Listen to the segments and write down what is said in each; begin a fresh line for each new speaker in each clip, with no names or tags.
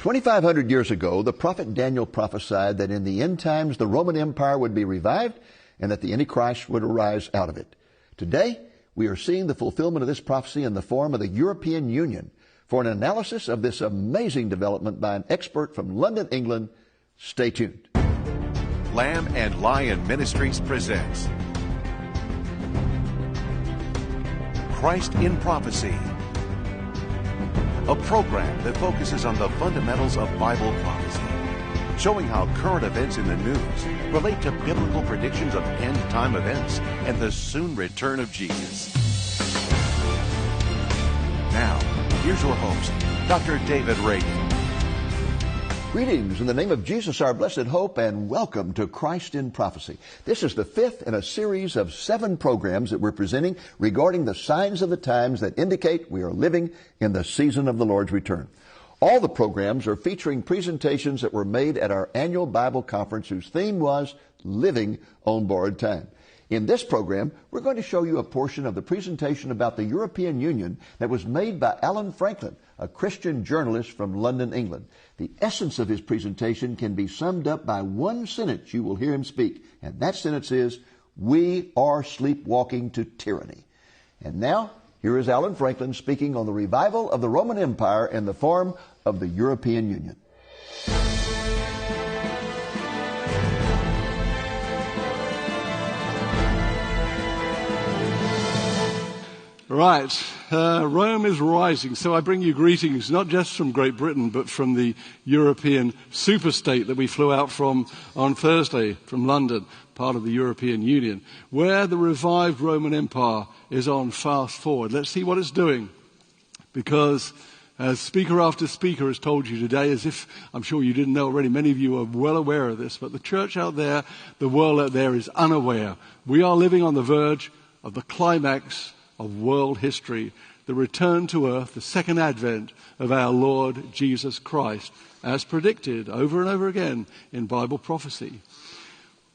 2,500 years ago, the prophet Daniel prophesied that in the end times the Roman Empire would be revived and that the Antichrist would arise out of it. Today, we are seeing the fulfillment of this prophecy in the form of the European Union. For an analysis of this amazing development by an expert from London, England, stay tuned.
Lamb and Lion Ministries presents Christ in Prophecy, a program that focuses on the fundamentals of Bible prophecy, showing how current events in the news relate to biblical predictions of end-time events and the soon return of Jesus. Now, here's your host, Dr. David Reagan.
Greetings in the name of Jesus, our blessed hope, and welcome to Christ in Prophecy. This is the fifth in a series of 7 programs that we're presenting regarding the signs of the times that indicate we are living in the season of the Lord's return. All the programs are featuring presentations that were made at our annual Bible conference whose theme was Living on Borrowed Time. In this program, we're going to show you a portion of the presentation about the European Union that was made by Alan Franklin, a Christian journalist from London, England. The essence of his presentation can be summed up by one sentence you will hear him speak, and that sentence is, "We are sleepwalking to tyranny." And now, here is Alan Franklin speaking on the revival of the Roman Empire in the form of the European Union.
Right, Rome is rising, so I bring you greetings not just from Great Britain but from the European superstate that we flew out from on Thursday from London, part of the European Union, where the revived Roman Empire is on fast forward. Let's see what it's doing, because as speaker after speaker has told you today, as if I'm sure you didn't know already, many of you are well aware of this, but the church out there, the world out there is unaware. We are living on the verge of the climax of world history, the return to earth, the second advent of our Lord Jesus Christ, as predicted over and over again in Bible prophecy.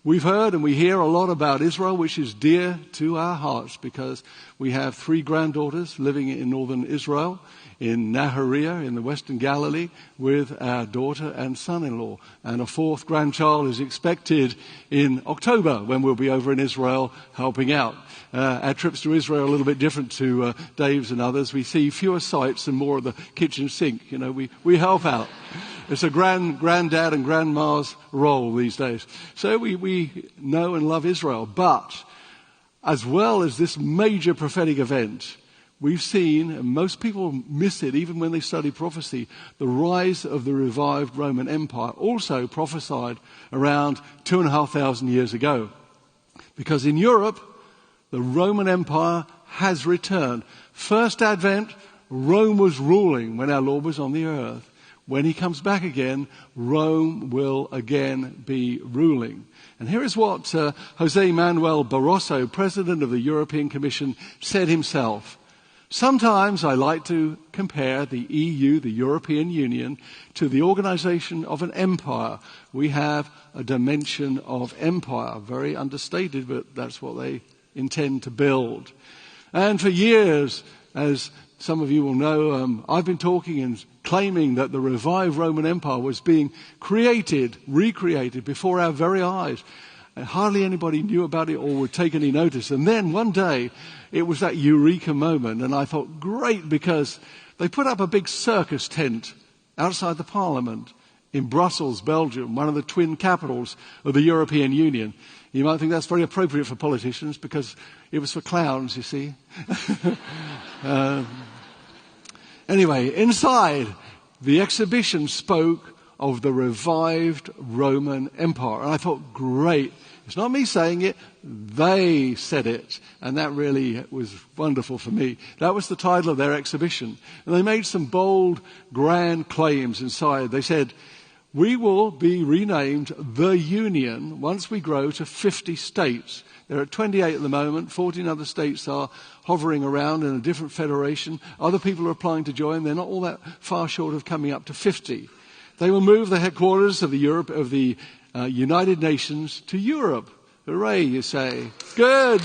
We've heard and we hear a lot about Israel, which is dear to our hearts because we have 3 granddaughters living in northern Israel, in Nahariya, in the western Galilee, with our daughter and son-in-law. And a 4th grandchild is expected in October, when we'll be over in Israel helping out. Our trips to Israel are a little bit different to Dave's and others. We see fewer sights and more of the kitchen sink. You know, we help out. It's a granddad and grandma's role these days. So we know and love Israel. But as well as this major prophetic event, we've seen, and most people miss it even when they study prophecy, the rise of the revived Roman Empire, also prophesied around 2,500 years ago. Because in Europe, the Roman Empire has returned. First Advent, Rome was ruling when our Lord was on the earth. When he comes back again, Rome will again be ruling. And here is what José Manuel Barroso, President of the European Commission, said himself. Sometimes I like to compare the EU, the European Union, to the organization of an empire. We have a dimension of empire, very understated, but that's what they intend to build. And for years, as some of you will know, I've been talking and claiming that the revived Roman Empire was being recreated before our very eyes. And hardly anybody knew about it or would take any notice. And then one day, it was that eureka moment. And I thought, great, because they put up a big circus tent outside the Parliament in Brussels, Belgium, one of the twin capitals of the European Union. You might think that's very appropriate for politicians because it was for clowns, you see. Anyway, inside, the exhibition spoke of the revived Roman Empire. And I thought, great. It's not me saying it, they said it. And that really was wonderful for me. That was the title of their exhibition. And they made some bold, grand claims inside. They said, we will be renamed the Union once we grow to 50 states. There are 28 at the moment. 14 other states are hovering around in a different federation. Other people are applying to join. They're not all that far short of coming up to 50. They will move the headquarters of the United Nations to Europe. Hooray, you say. Good.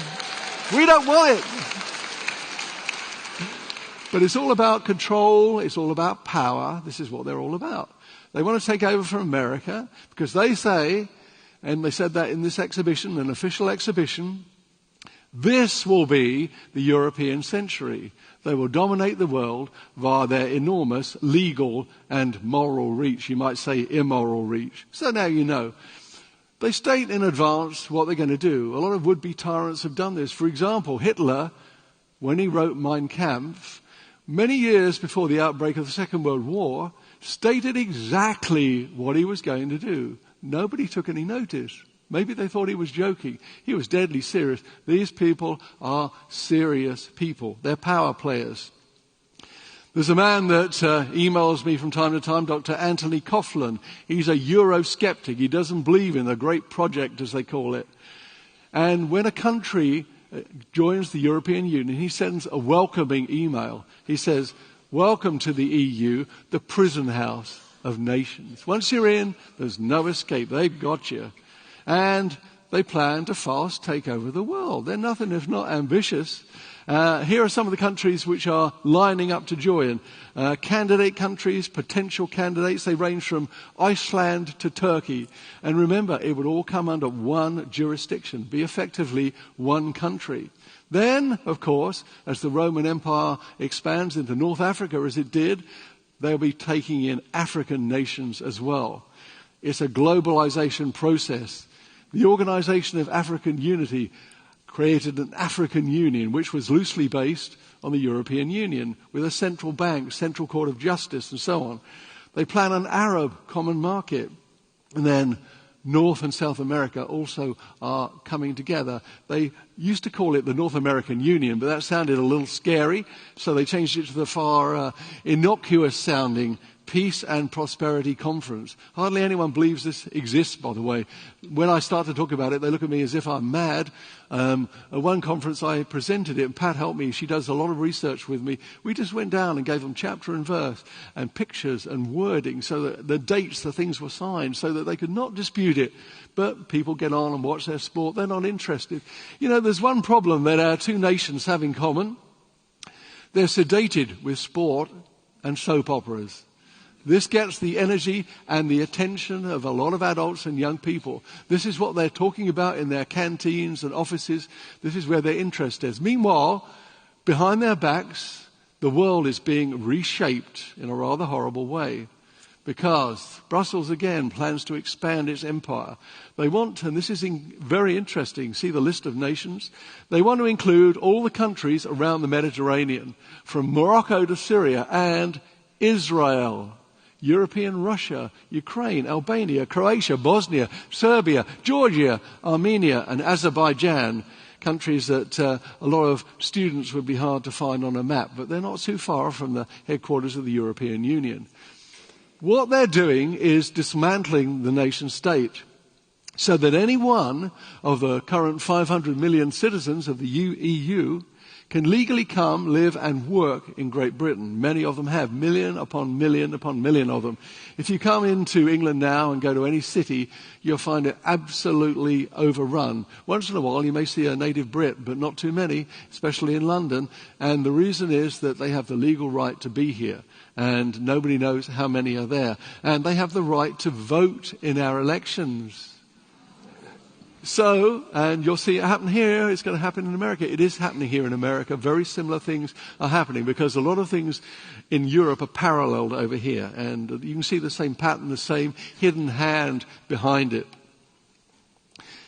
We don't want it. But it's all about control. It's all about power. This is what they're all about. They want to take over from America because they say, and they said that in this exhibition, an official exhibition, this will be the European century. They will dominate the world via their enormous legal and moral reach. You might say immoral reach. So now you know. They state in advance what they're going to do. A lot of would-be tyrants have done this. For example, Hitler, when he wrote Mein Kampf, many years before the outbreak of the Second World War, stated exactly what he was going to do. Nobody took any notice. Maybe they thought he was joking. He was deadly serious. These people are serious people. They're power players. There's a man that emails me from time to time, Dr. Anthony Coughlin. He's a Eurosceptic. He doesn't believe in the great project, as they call it. And when a country joins the European Union, he sends a welcoming email. He says, "Welcome to the EU, the prison house of nations. Once you're in, there's no escape. They've got you." And they plan to fast take over the world. They're nothing if not ambitious. Here are some of the countries which are lining up to join. Candidate countries, potential candidates, they range from Iceland to Turkey. And remember, it would all come under one jurisdiction, be effectively one country. Then, of course, as the Roman Empire expands into North Africa as it did, they'll be taking in African nations as well. It's a globalization process. The Organization of African Unity created an African Union, which was loosely based on the European Union, with a central bank, central court of justice, and so on. They plan an Arab common market. And then North and South America also are coming together. They used to call it the North American Union, but that sounded a little scary, so they changed it to the far innocuous sounding Peace and Prosperity Conference. Hardly anyone believes this exists, by the way. When I start to talk about it, they look at me as if I'm mad. At one conference I presented it, and Pat helped me. She does a lot of research with me. We just went down and gave them chapter and verse and pictures and wording so that the dates, the things were signed so that they could not dispute it. But people get on and watch their sport. They're not interested. You know, there's one problem that our two nations have in common. They're sedated with sport and soap operas. This gets the energy and the attention of a lot of adults and young people. This is what they're talking about in their canteens and offices. This is where their interest is. Meanwhile, behind their backs, the world is being reshaped in a rather horrible way because Brussels again plans to expand its empire. They want, and this is very interesting, see the list of nations? They want to include all the countries around the Mediterranean, from Morocco to Syria and Israel. European Russia, Ukraine, Albania, Croatia, Bosnia, Serbia, Georgia, Armenia, and Azerbaijan, countries that a lot of students would be hard to find on a map, but they're not too far from the headquarters of the European Union. What they're doing is dismantling the nation state so that any one of the current 500 million citizens of the EU can legally come, live and work in Great Britain. Many of them have, million upon million upon million of them. If you come into England now and go to any city, you'll find it absolutely overrun. Once in a while you may see a native Brit, but not too many, especially in London. And the reason is that they have the legal right to be here. And nobody knows how many are there. And they have the right to vote in our elections. So, and you'll see it happen here, it's going to happen in America. It is happening here in America. Very similar things are happening because a lot of things in Europe are paralleled over here. And you can see the same pattern, the same hidden hand behind it.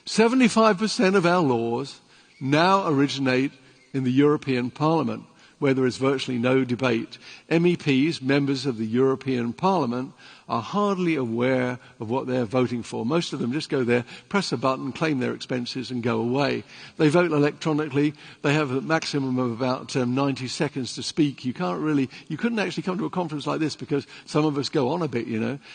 75% of our laws now originate in the European Parliament, where there is virtually no debate. MEPs, members of the European Parliament, are hardly aware of what they're voting for. Most of them just go there, press a button, claim their expenses and go away. They vote electronically. They have a maximum of about 90 seconds to speak. You couldn't actually come to a conference like this because some of us go on a bit,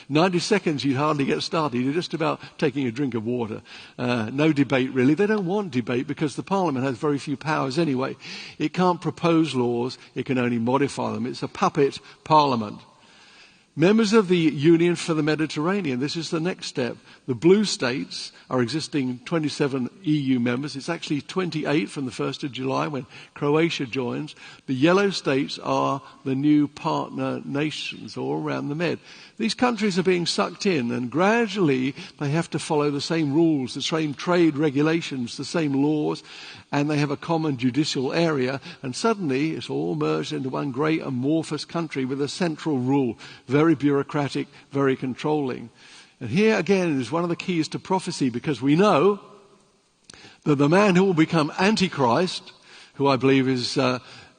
90 seconds you'd hardly get started. You're just about taking a drink of water. No debate really. They don't want debate because the Parliament has very few powers anyway. It can't propose laws. It can only modify them. It's a puppet Parliament. Members of the Union for the Mediterranean, this is the next step. The blue states are existing 27 EU members. It's actually 28 from the 1st of July when Croatia joins. The yellow states are the new partner nations all around the Med. These countries are being sucked in, and gradually they have to follow the same rules, the same trade regulations, the same laws, and they have a common judicial area, and suddenly it's all merged into one great amorphous country with a central rule, very bureaucratic, very controlling. And here again is one of the keys to prophecy, because we know that the man who will become Antichrist, who I believe is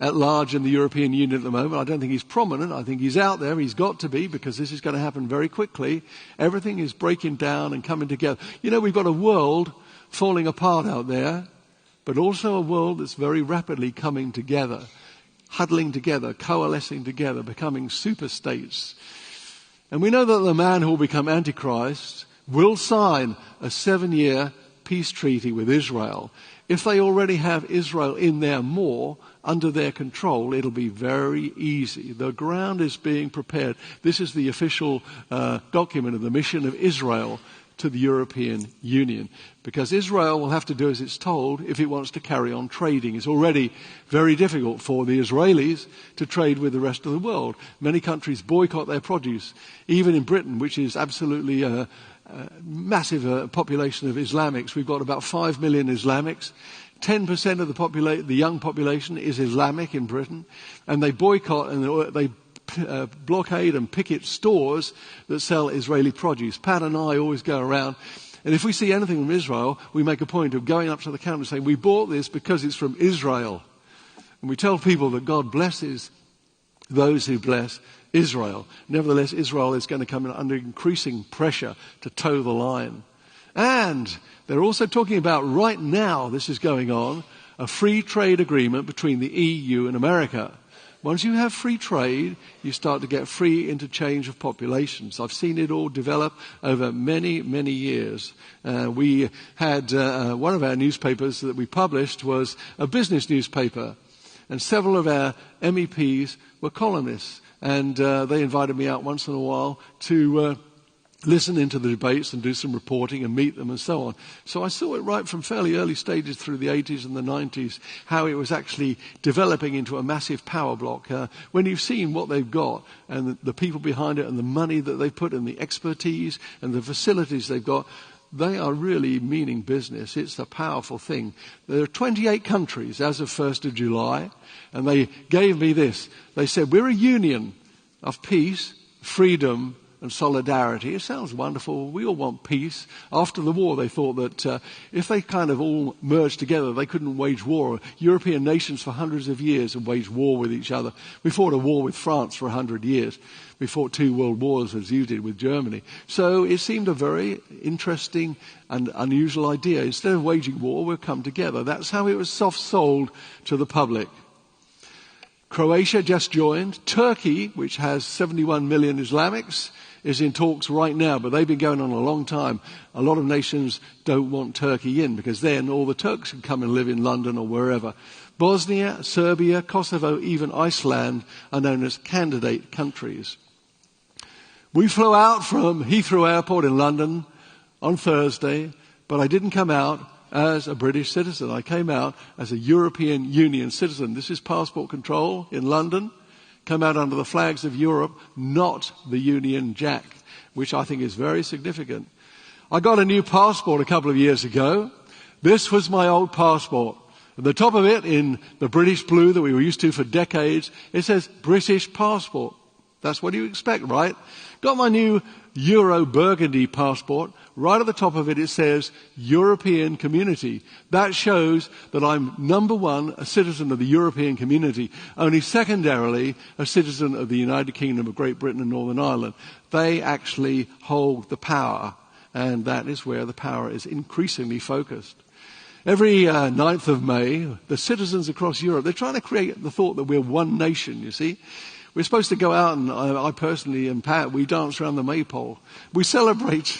at large in the European Union at the moment, I don't think he's prominent, I think he's out there, he's got to be, because this is going to happen very quickly. Everything is breaking down and coming together. You know, we've got a world falling apart out there, but also a world that's very rapidly coming together, huddling together, coalescing together, becoming superstates. And we know that the man who will become Antichrist will sign a 7-year peace treaty with Israel. If they already have Israel in there more, under their control, it'll be very easy. The ground is being prepared. This is the official document of the mission of Israel to the European Union, because Israel will have to do as it's told if it wants to carry on trading. It's already very difficult for the Israelis to trade with the rest of the world. Many countries boycott their produce, even in Britain, which is absolutely a massive population of Islamics. We've got about 5 million Islamics. 10% of the young population is Islamic in Britain, and they boycott and they blockade and picket stores that sell Israeli produce. Pat and I always go around, and if we see anything from Israel, we make a point of going up to the counter and saying, we bought this because it's from Israel. And we tell people that God blesses those who bless Israel. Nevertheless, Israel is going to come under increasing pressure to toe the line. And they're also talking about right now, this is going on, a free trade agreement between the EU and America. Once you have free trade, you start to get free interchange of populations. I've seen it all develop over many, many years. We had one of our newspapers that we published was a business newspaper, and several of our MEPs were columnists, and they invited me out once in a while to listen into the debates and do some reporting and meet them and so on. So I saw it right from fairly early stages through the 80s and the 90s, how it was actually developing into a massive power block. When you've seen what they've got and the people behind it and the money that they've put in, the expertise and the facilities they've got, they are really meaning business. It's a powerful thing. There are 28 countries as of 1st of July, and they gave me this. They said, we're a union of peace, freedom, and solidarity. It sounds wonderful. We all want peace. After the war, they thought that if they kind of all merged together, they couldn't wage war. European nations for hundreds of years have waged war with each other. We fought a war with France for 100 years. We fought 2 world wars, as you did with Germany. So it seemed a very interesting and unusual idea. Instead of waging war, we'll come together. That's how it was soft-sold to the public. Croatia just joined. Turkey, which has 71 million Islamics, is in talks right now, but they've been going on a long time. A lot of nations don't want Turkey in, because then all the Turks can come and live in London or wherever. Bosnia, Serbia, Kosovo, even Iceland are known as candidate countries. We flew out from Heathrow Airport in London on Thursday, but I didn't come out as a British citizen. I came out as a European Union citizen. This is passport control in London. Come out under the flags of Europe, not the Union Jack, which I think is very significant. I got a new passport a couple of years ago. This was my old passport. At the top of it, in the British blue that we were used to for decades, it says British passport. That's what you expect, right? Got my new Euro Burgundy passport. Right at the top of it, it says European Community. That shows that I'm, number one, a citizen of the European Community, only secondarily a citizen of the United Kingdom of Great Britain and Northern Ireland. They actually hold the power, and that is where the power is increasingly focused. Every 9th of May, the citizens across Europe, they're trying to create the thought that we're one nation, you see. We're supposed to go out, and I personally and Pat, we dance around the maypole. We celebrate,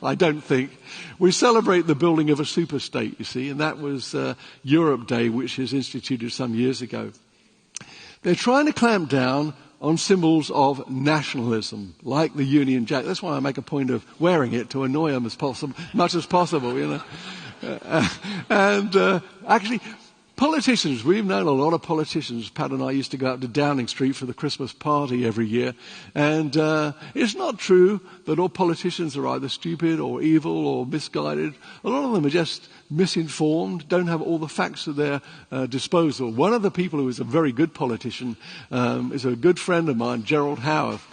I don't think, we celebrate the building of a superstate, you see, and that was Europe Day, which was instituted some years ago. They're trying to clamp down on symbols of nationalism, like the Union Jack. That's why I make a point of wearing it to annoy them much as possible, you know. Actually, politicians, we've known a lot of politicians. Pat and I used to go out to Downing Street for the Christmas party every year. And it's not true that all politicians are either stupid or evil or misguided. A lot of them are just misinformed, don't have all the facts at their disposal. One of the people who is a very good politician is a good friend of mine, Gerald Howarth.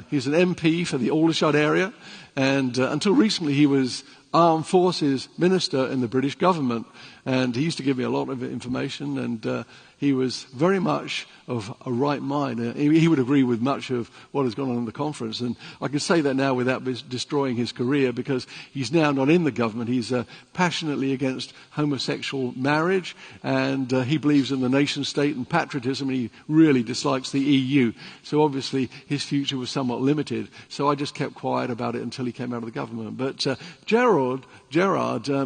He's an MP for the Aldershot area. And until recently he was Armed Forces Minister in the British government, and he used to give me a lot of information, and he was very much of a right mind. He would agree with much of what has gone on in the conference, and I can say that now without destroying his career, because he's now not in the government. He's passionately against homosexual marriage, and he believes in the nation state and patriotism, and he really dislikes the EU. So obviously his future was somewhat limited. So I just kept quiet about it until he came out of the government. But Gerard,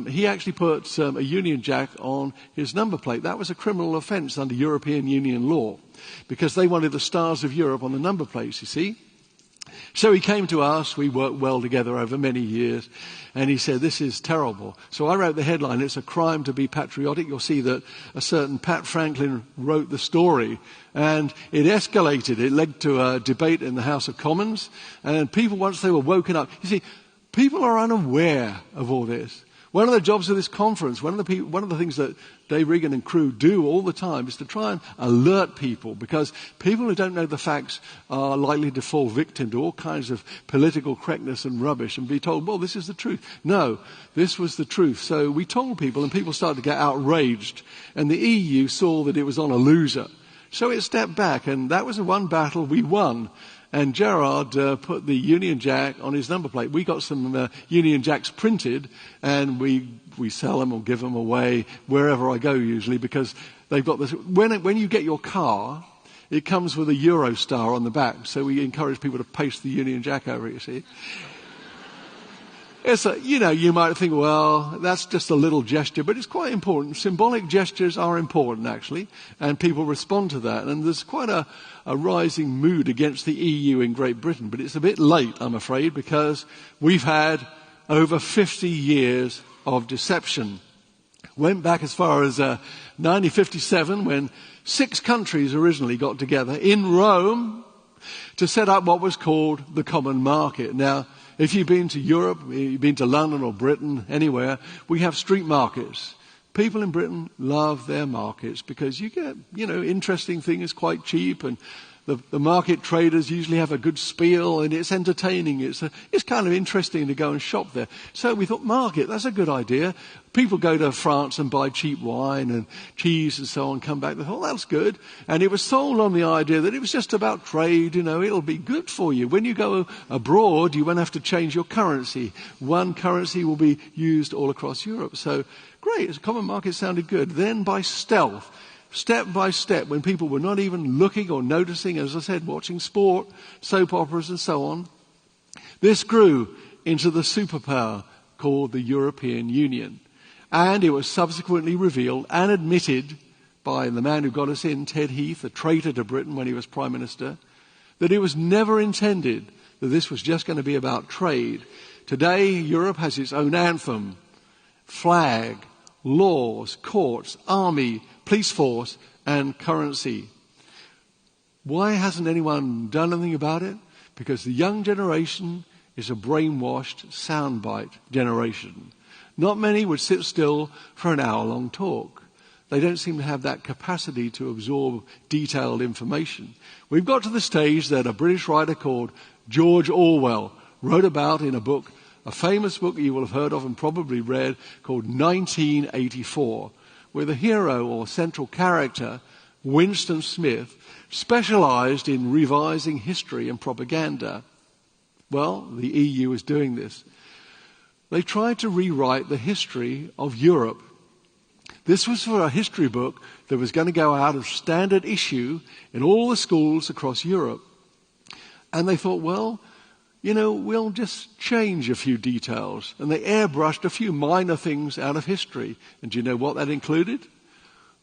he actually put a Union Jack on his number plate. That was a criminal offence under European Union law, because they wanted the stars of Europe on the number plates, you see. So he came to us, we worked well together over many years, and he said, this is terrible. So I wrote the headline, it's a crime to be patriotic. You'll see that a certain Pat Franklin wrote the story, and it escalated. It led to a debate in the House of Commons, and people, once they were woken up, you see, people are unaware of all this. One of the jobs of this conference, one of the things that Dave Regan and crew do all the time is to try and alert people, because people who don't know the facts are likely to fall victim to all kinds of political correctness and rubbish and be told, well, this is the truth. No, this was the truth. So we told people, and people started to get outraged, and the EU saw that it was on a loser. So it stepped back, and that was the one battle we won. And Gerard put the Union Jack on his number plate. We got some Union Jacks printed, and we sell them or give them away wherever I go usually, because they've got this. When you get your car, it comes with a Eurostar on the back. So we encourage people to paste the Union Jack over it, you see. You might think, well, that's just a little gesture, but it's quite important. Symbolic gestures are important, actually, and people respond to that. And there's quite a rising mood against the EU in Great Britain, but it's a bit late, I'm afraid, because we've had over 50 years of deception. Went back as far as 1957, when 6 countries originally got together in Rome to set up what was called the Common Market. Now, if you've been to Europe, you've been to London or Britain, anywhere, we have street markets. People in Britain love their markets because you get, interesting things quite cheap, and the market traders usually have a good spiel, and it's entertaining. It's kind of interesting to go and shop there. So we thought, market, that's a good idea. People go to France and buy cheap wine and cheese and so on, come back. They thought, that's good. And it was sold on the idea that it was just about trade. It'll be good for you. When you go abroad, you won't have to change your currency. One currency will be used all across Europe. So great, the common market sounded good. Then by stealth, step by step, when people were not even looking or noticing, as I said, watching sport, soap operas and so on, this grew into the superpower called the European Union. And it was subsequently revealed and admitted by the man who got us in, Ted Heath, a traitor to Britain when he was Prime Minister, that it was never intended that this was just going to be about trade. Today, Europe has its own anthem, flag, laws, courts, army, police force, and currency. Why hasn't anyone done anything about it? Because the young generation is a brainwashed soundbite generation. Not many would sit still for an hour-long talk. They don't seem to have that capacity to absorb detailed information. We've got to the stage that a British writer called George Orwell wrote about in a book, a famous book you will have heard of and probably read, called 1984, where the hero or central character, Winston Smith, specialized in revising history and propaganda. Well, the EU is doing this. They tried to rewrite the history of Europe. This was for a history book that was going to go out of standard issue in all the schools across Europe. And they thought, well, we'll just change a few details. And they airbrushed a few minor things out of history. And do you know what that included?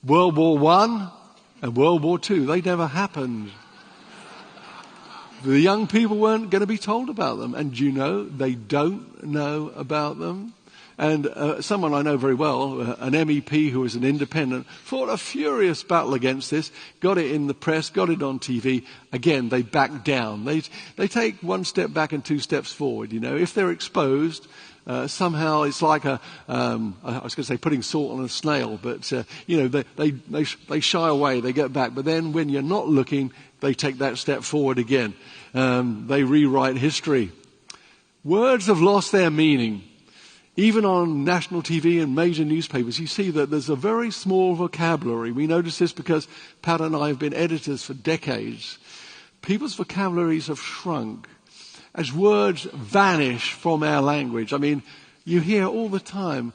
World War I and World War II. They never happened. The young people weren't going to be told about them. And you know, they don't know about them. And someone I know very well, an MEP who was an independent, fought a furious battle against this, got it in the press, got it on TV. Again, they back down. They take one step back and two steps forward. You know, if they're exposed, somehow it's like I was going to say putting salt on a snail, but you know, they shy away, they get back. But then when you're not looking, they take that step forward again. They rewrite history. Words have lost their meaning. Even on national TV and major newspapers, you see that there's a very small vocabulary. We notice this because Pat and I have been editors for decades. People's vocabularies have shrunk as words vanish from our language. I mean, you hear all the time,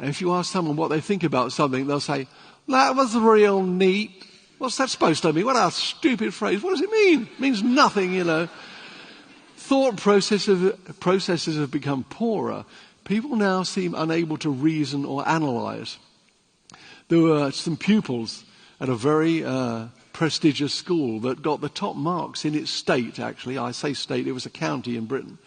if you ask someone what they think about something, they'll say, "That was real neat." What's that supposed to mean? What a stupid phrase. What does it mean? It means nothing, you know. Thought processes have become poorer. People now seem unable to reason or analyze. There were some pupils at a very prestigious school that got the top marks in its state, actually. I say state, it was a county in Britain.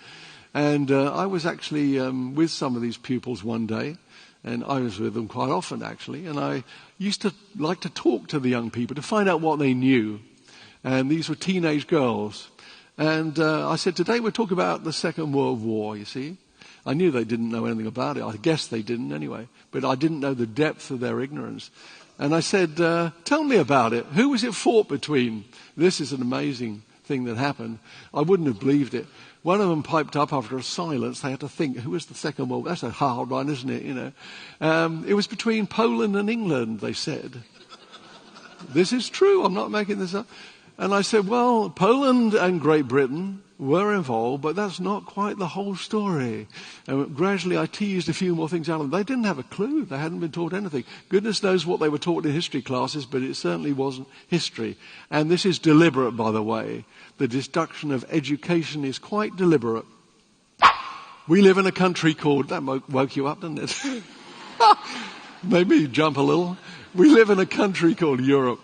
And I was actually with some of these pupils one day, and I was with them quite often, actually. And I used to like to talk to the young people to find out what they knew. And these were teenage girls. And I said, today we'll talk about the Second World War, you see. I knew they didn't know anything about it. I guess they didn't anyway. But I didn't know the depth of their ignorance. And I said, tell me about it. Who was it fought between? This is an amazing thing that happened. I wouldn't have believed it. One of them piped up after a silence. They had to think, who was the Second World War? That's a hard one, isn't it? You know, it was between Poland and England, they said. This is true. I'm not making this up. And I said, well, Poland and Great Britain were involved, but that's not quite the whole story. And gradually I teased a few more things out of them. They didn't have a clue. They hadn't been taught anything. Goodness knows what they were taught in history classes, but it certainly wasn't history. And this is deliberate, by the way. The destruction of education is quite deliberate. We live in a country called... That woke you up, didn't it? Made me jump a little. We live in a country called Europe.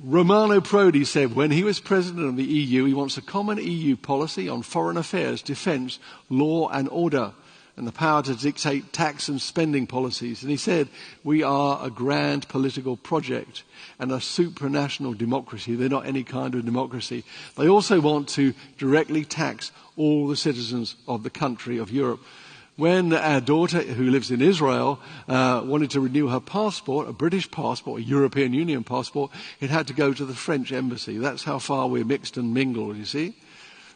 Romano Prodi said when he was president of the EU, he wants a common EU policy on foreign affairs, defence, law and order, and the power to dictate tax and spending policies. And he said, we are a grand political project and a supranational democracy. They're not any kind of democracy. They also want to directly tax all the citizens of the country of Europe. When our daughter, who lives in Israel, wanted to renew her passport, a British passport, a European Union passport, it had to go to the French embassy. That's how far we're mixed and mingled, you see.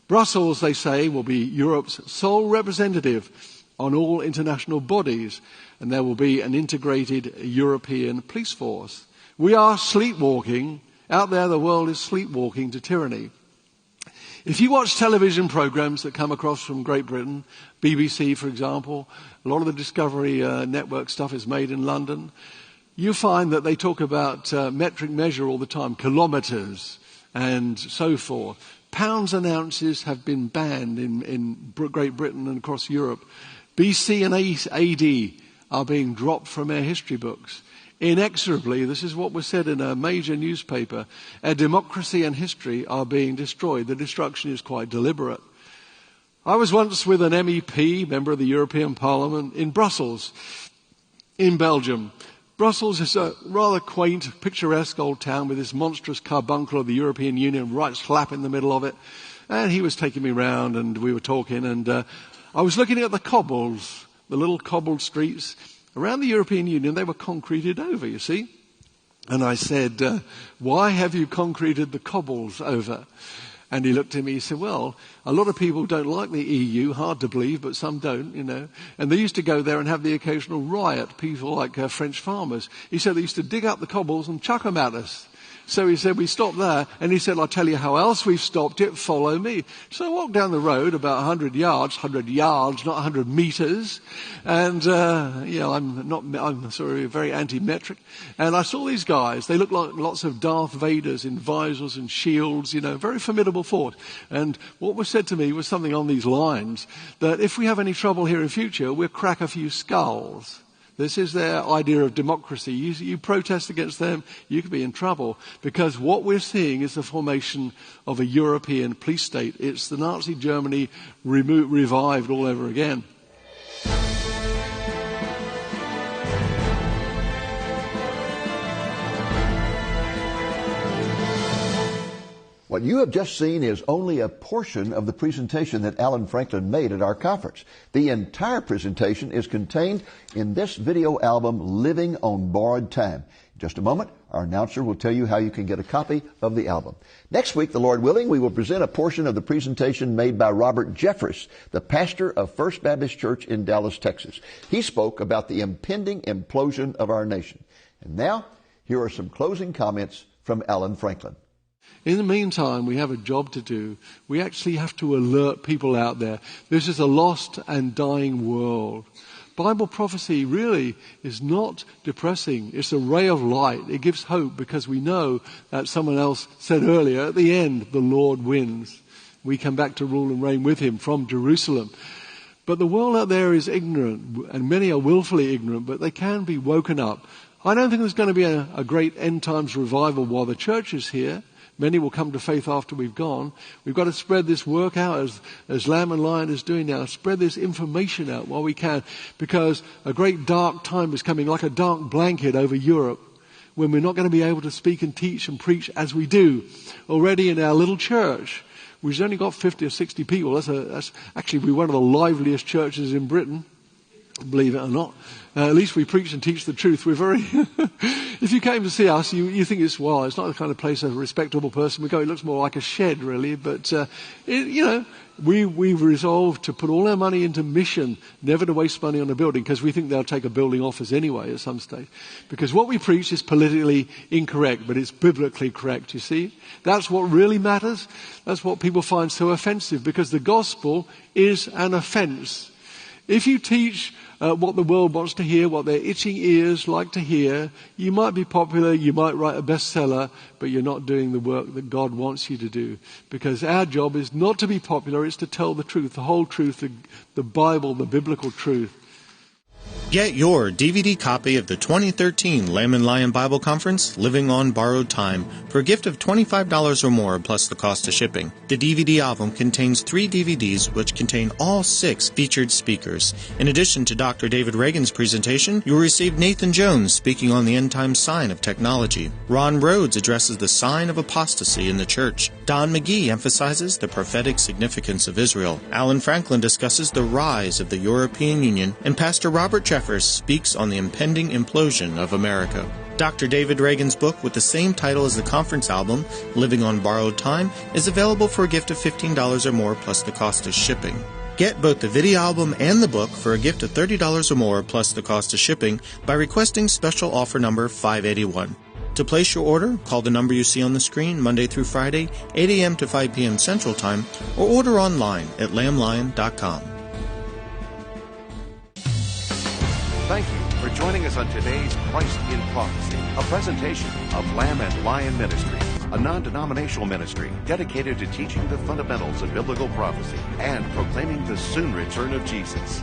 Brussels, they say, will be Europe's sole representative on all international bodies, and there will be an integrated European police force. We are sleepwalking. Out there, the world is sleepwalking to tyranny. If you watch television programs that come across from Great Britain, BBC, for example, a lot of the Discovery Network stuff is made in London, you find that they talk about metric measure all the time, kilometres and so forth. Pounds and ounces have been banned in Great Britain and across Europe. BC and AD are being dropped from our history books. Inexorably, this is what was said in a major newspaper, our democracy and history are being destroyed. The destruction is quite deliberate. I was once with an MEP, member of the European Parliament, in Brussels, in Belgium. Brussels is a rather quaint, picturesque old town with this monstrous carbuncle of the European Union right slap in the middle of it. And he was taking me round and we were talking and I was looking at the cobbles, the little cobbled streets. Around the European Union, they were concreted over, you see. And I said, why have you concreted the cobbles over? And he looked at me, he said, well, a lot of people don't like the EU, hard to believe, but some don't, you know. And they used to go there and have the occasional riot, people like French farmers. He said they used to dig up the cobbles and chuck them at us. So he said, we stopped there. And he said, I'll tell you how else we've stopped it. Follow me. So I walked down the road about 100 yards, not 100 meters. And, I'm sorry, very anti-metric. And I saw these guys. They looked like lots of Darth Vaders in visors and shields, you know, very formidable force. And what was said to me was something on these lines, that if we have any trouble here in future, we'll crack a few skulls. This is their idea of democracy. You protest against them, you could be in trouble, because what we're seeing is the formation of a European police state. It's the Nazi Germany revived all over again.
What you have just seen is only a portion of the presentation that Alan Franklin made at our conference. The entire presentation is contained in this video album, Living on Borrowed Time. In just a moment, our announcer will tell you how you can get a copy of the album. Next week, the Lord willing, we will present a portion of the presentation made by Robert Jeffress, the pastor of First Baptist Church in Dallas, Texas. He spoke about the impending implosion of our nation. And now, here are some closing comments from Alan Franklin.
In the meantime, we have a job to do. We actually have to alert people out there. This is a lost and dying world. Bible prophecy really is not depressing. It's a ray of light. It gives hope because we know that someone else said earlier, at the end, the Lord wins. We come back to rule and reign with him from Jerusalem. But the world out there is ignorant, and many are willfully ignorant, but they can be woken up. I don't think there's going to be a great end times revival while the church is here. Many will come to faith after we've gone. We've got to spread this work out as Lamb and Lion is doing now. Spread this information out while we can, because a great dark time is coming, like a dark blanket over Europe, when we're not going to be able to speak and teach and preach as we do. Already in our little church, we've only got 50 or 60 people. That's actually we're one of the liveliest churches in Britain, believe it or not. At least we preach and teach the truth. We're very, if you came to see us, you think it's not the kind of place a respectable person would go. It looks more like a shed, really. But, we've resolved to put all our money into mission, never to waste money on a building, because we think they'll take a building off us anyway at some stage. Because what we preach is politically incorrect, but it's biblically correct, you see. That's what really matters. That's what people find so offensive, because the gospel is an offense. If you teach what the world wants to hear, what their itching ears like to hear, you might be popular, you might write a bestseller, but you're not doing the work that God wants you to do. Because our job is not to be popular, it's to tell the truth, the whole truth, the Bible, the biblical truth.
Get your DVD copy of the 2013 Lamb and Lion Bible Conference, Living on Borrowed Time, for a gift of $25 or more plus the cost of shipping. The DVD album contains 3 DVDs which contain all 6 featured speakers. In addition to Dr. David Reagan's presentation, you'll receive Nathan Jones speaking on the end-time sign of technology. Ron Rhodes addresses the sign of apostasy in the church. Don McGee emphasizes the prophetic significance of Israel. Alan Franklin discusses the rise of the European Union, and Pastor Robert Jeffress speaks on the impending implosion of America. Dr. David Reagan's book with the same title as the conference album, Living on Borrowed Time, is available for a gift of $15 or more plus the cost of shipping. Get both the video album and the book for a gift of $30 or more plus the cost of shipping by requesting special offer number 581. To place your order, call the number you see on the screen Monday through Friday, 8 a.m. to 5 p.m. Central Time, or order online at lamblion.com.
Thank you for joining us on today's Christ in Prophecy, a presentation of Lamb and Lion Ministry, a non-denominational ministry dedicated to teaching the fundamentals of biblical prophecy and proclaiming the soon return of Jesus.